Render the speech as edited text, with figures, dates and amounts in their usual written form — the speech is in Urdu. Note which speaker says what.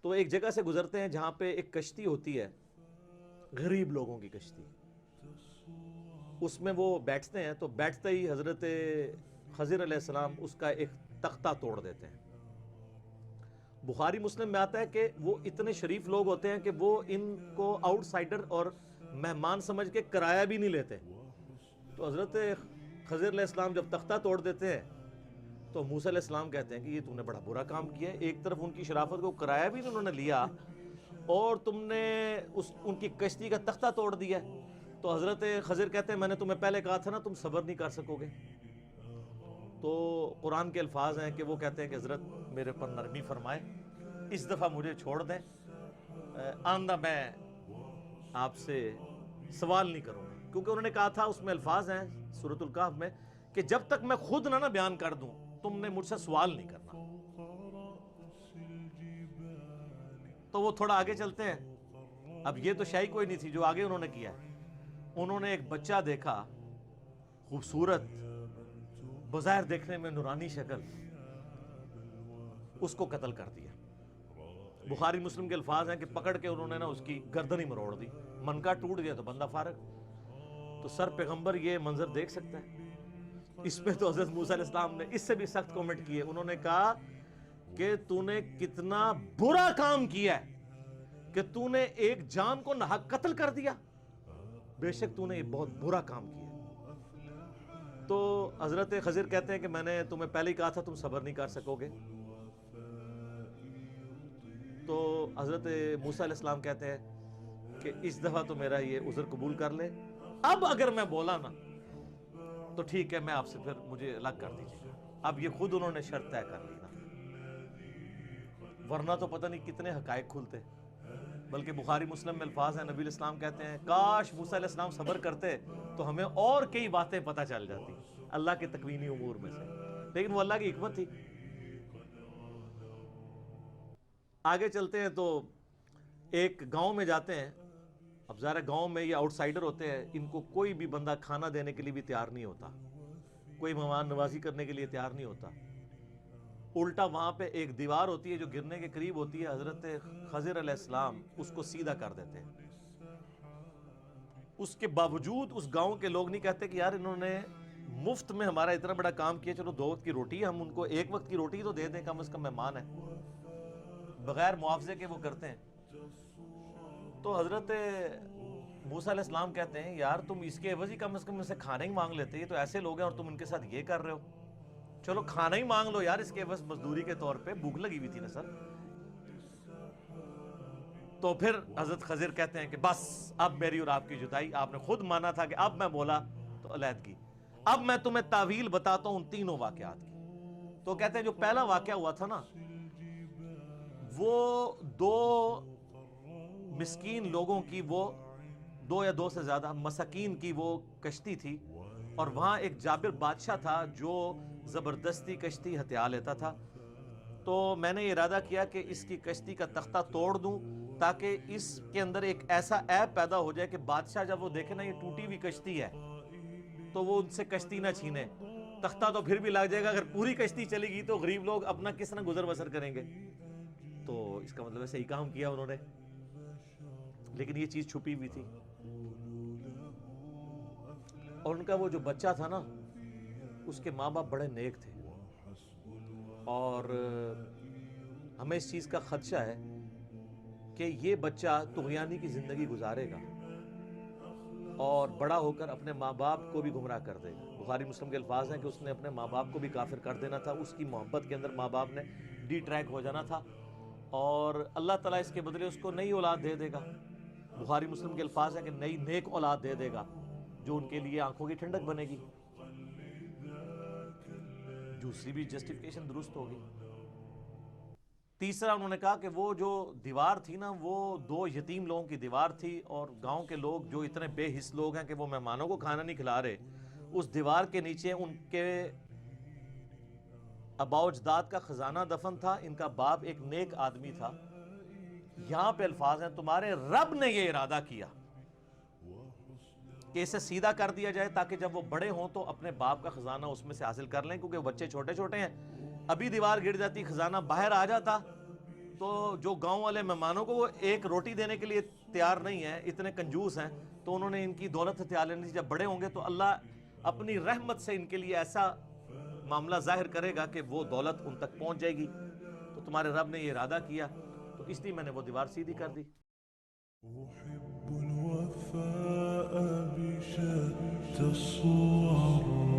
Speaker 1: تو ایک جگہ سے گزرتے ہیں جہاں پہ ایک کشتی ہوتی ہے، غریب لوگوں کی کشتی، اس میں وہ بیٹھتے ہیں، تو بیٹھتے ہی حضرت خضر علیہ السلام اس کا ایک تختہ توڑ دیتے ہیں۔ بخاری مسلم میں آتا ہے کہ وہ اتنے شریف لوگ ہوتے ہیں کہ وہ ان کو آؤٹ سائڈر اور مہمان سمجھ کے کرایہ بھی نہیں لیتے۔ تو حضرت خضر علیہ السلام جب تختہ توڑ دیتے ہیں تو موسیٰ علیہ السلام کہتے ہیں کہ یہ تم نے بڑا برا کام کیا ہے، ایک طرف ان کی شرافت کو کرایہ بھی انہوں نے لیا اور تم نے ان کی کشتی کا تختہ توڑ دیا۔ تو حضرت خضر کہتے ہیں میں نے تمہیں پہلے کہا تھا نا تم صبر نہیں کر سکو گے۔ تو قرآن کے الفاظ ہیں کہ وہ کہتے ہیں کہ حضرت میرے پر نرمی فرمائے، اس دفعہ مجھے چھوڑ دیں، آئندہ میں آپ سے سوال نہیں کروں گا، کیونکہ انہوں نے کہا تھا، اس میں الفاظ ہیں سورۃ الکہف میں کہ جب تک میں خود نہ بیان کر دوں تم نے مجھ سے سوال نہیں کرنا۔ تو وہ تھوڑا آگے چلتے ہیں، اب یہ تو شاہی کوئی نہیں تھی جو آگے انہوں نے کیا ہے۔ انہوں نے ایک بچہ دیکھا، خوبصورت، بظاہر دیکھنے میں نورانی شکل، اس کو قتل کر دیا۔ بخاری مسلم کے الفاظ ہیں کہ پکڑ کے انہوں نے نا اس کی گردن ہی مروڑ دی، منکا ٹوٹ گیا تو بندہ فارغ۔ تو سر پیغمبر یہ منظر دیکھ سکتا ہے؟ اس پہ تو حضرت موسیٰ علیہ السلام نے اس سے بھی سخت کومنٹ کیے، انہوں نے کہا کہ تو نے کتنا برا کام کیا ہے کہ تو نے ایک جان کو ناحق قتل کر دیا، بے شک تو نے یہ بہت برا کام کیا۔ تو حضرت خضر کہتے ہیں کہ میں نے تمہیں پہلے ہی کہا تھا تم صبر نہیں کر سکو گے۔ تو حضرت موسیٰ علیہ السلام کہتے ہیں کہ اس دفعہ تو میرا یہ عذر قبول کر لے، اب اگر میں بولا نا تو ٹھیک ہے، میں آپ سے پھر مجھے الگ کر دیجیے۔ اب یہ خود انہوں نے شرط طے کر لی نا، ورنہ تو پتہ نہیں کتنے حقائق کھلتے۔ بلکہ بخاری مسلم میں الفاظ ہیں، نبی علیہ السلام کہتے ہیں کاش موسیٰ علیہ السلام صبر کرتے تو ہمیں اور کئی باتیں پتہ چل جاتی اللہ کے تکوینی امور میں سے، لیکن وہ اللہ کی حکمت تھی۔ آگے چلتے ہیں تو ایک گاؤں میں جاتے ہیں۔ اب ظاہر گاؤں میں یہ آؤٹ سائڈر ہوتے ہیں، ان کو کوئی بھی بندہ کھانا دینے کے لیے بھی تیار نہیں ہوتا، کوئی مہمان نوازی کرنے کے لیے تیار نہیں ہوتا۔ الٹا وہاں پہ ایک دیوار ہوتی ہے جو گرنے کے قریب ہوتی ہے، حضرت خضر علیہ السلام اس کو سیدھا کر دیتے ہیں۔ اس کے باوجود اس گاؤں کے لوگ نہیں کہتے کہ یار انہوں نے مفت میں ہمارا اتنا بڑا کام کیا، چلو 2 وقت کی روٹی، ہم ان کو 1 وقت کی روٹی تو دے دیں، کم از کم مہمان ہے، بغیر معاوضے کے وہ کرتے ہیں۔ تو حضرت موسیٰ علیہ السلام کہتے ہیں یار تم اس کے عوض ہی کم از کم ان سے کھانا ہی مانگ لیتے، یہ تو ایسے لوگ ہیں اور تم ان کے ساتھ یہ کر رہے ہو، چلو کھانا ہی مانگ لو یار اس کے عوض، مزدوری کے طور پہ، بھوک لگی ہوئی تھی نا سر۔ تو پھر حضرت خضر کہتے ہیں کہ بس اب میری اور آپ کی جدائی، آپ نے خود مانا تھا کہ اب میں بولا تو علیحدگی، اب میں تمہیں تعویل بتاتا ہوں ان تینوں واقعات کی۔ تو کہتے ہیں جو پہلا واقعہ ہوا تھا نا، وہ 2 مسکین لوگوں کی، وہ 2 یا 2 سے زیادہ مساکین کی وہ کشتی تھی، اور وہاں ایک جابر بادشاہ تھا جو زبردستی کشتی ہتھیا لیتا تھا۔ تو میں نے یہ ارادہ کیا کہ اس کی کشتی کا تختہ توڑ دوں تاکہ اس کے اندر ایک ایسا عیب پیدا ہو جائے کہ بادشاہ جب وہ دیکھے نا یہ ٹوٹی ہوئی کشتی ہے تو وہ ان سے کشتی نہ چھینے، تختہ تو پھر بھی لگ جائے گا، اگر پوری کشتی چلی گئی تو غریب لوگ اپنا کس طرح گزر بسر کریں گے۔ تو اس کا مطلب ہے صحیح کام کیا انہوں نے، لیکن یہ چیز چھپی ہوئی تھی۔ اور ان کا وہ جو بچہ تھا نا، اس کے ماں باپ بڑے نیک تھے، اور ہمیں اس چیز کا خدشہ ہے کہ یہ بچہ طغیانی کی زندگی گزارے گا اور بڑا ہو کر اپنے ماں باپ کو بھی گمراہ کر دے گا۔ بخاری مسلم کے الفاظ ہیں کہ اس نے اپنے ماں باپ کو بھی کافر کر دینا تھا، اس کی محبت کے اندر ماں باپ نے ڈی ٹریک ہو جانا تھا، اور اللہ تعالیٰ اس کے بدلے اس کو نئی اولاد دے دے گا۔ بخاری مسلم کے الفاظ ہیں کہ نئی نیک اولاد دے دے گا جو ان کے لیے آنکھوں کی ٹھنڈک بنے گی۔ دوسری بھی جسٹیفیکیشن درست ہوگی۔ تیسرا انہوں نے کہا کہ وہ جو دیوار تھی نا، وہ 2 یتیم لوگوں کی دیوار تھی، اور گاؤں کے لوگ جو اتنے بے حس لوگ ہیں کہ وہ مہمانوں کو کھانا نہیں کھلا رہے، اس دیوار کے نیچے ان کے آباء و اجداد کا خزانہ دفن تھا، ان کا باپ ایک نیک آدمی تھا۔ یہاں پہ الفاظ ہیں تمہارے رب نے یہ ارادہ کیا کہ اسے سیدھا کر دیا جائے تاکہ جب وہ بڑے ہوں تو اپنے باپ کا خزانہ اس میں سے حاصل کر لیں، کیونکہ وہ بچے چھوٹے چھوٹے ہیں، ابھی دیوار گر جاتی، خزانہ باہر آ جاتا، تو جو گاؤں والے مہمانوں کو وہ ایک روٹی دینے کے لیے تیار نہیں ہے، اتنے کنجوس ہیں، تو انہوں نے ان کی دولت ہتھیار لینی تھی. جب بڑے ہوں گے تو اللہ اپنی رحمت سے ان کے لیے ایسا معاملہ ظاہر کرے گا کہ وہ دولت ان تک پہنچ جائے گی. تو تمہارے رب نے یہ ارادہ کیا، تو اس لیے میں نے وہ دیوار سیدھی کر دی.
Speaker 2: أحب الوفاء بشتى الصور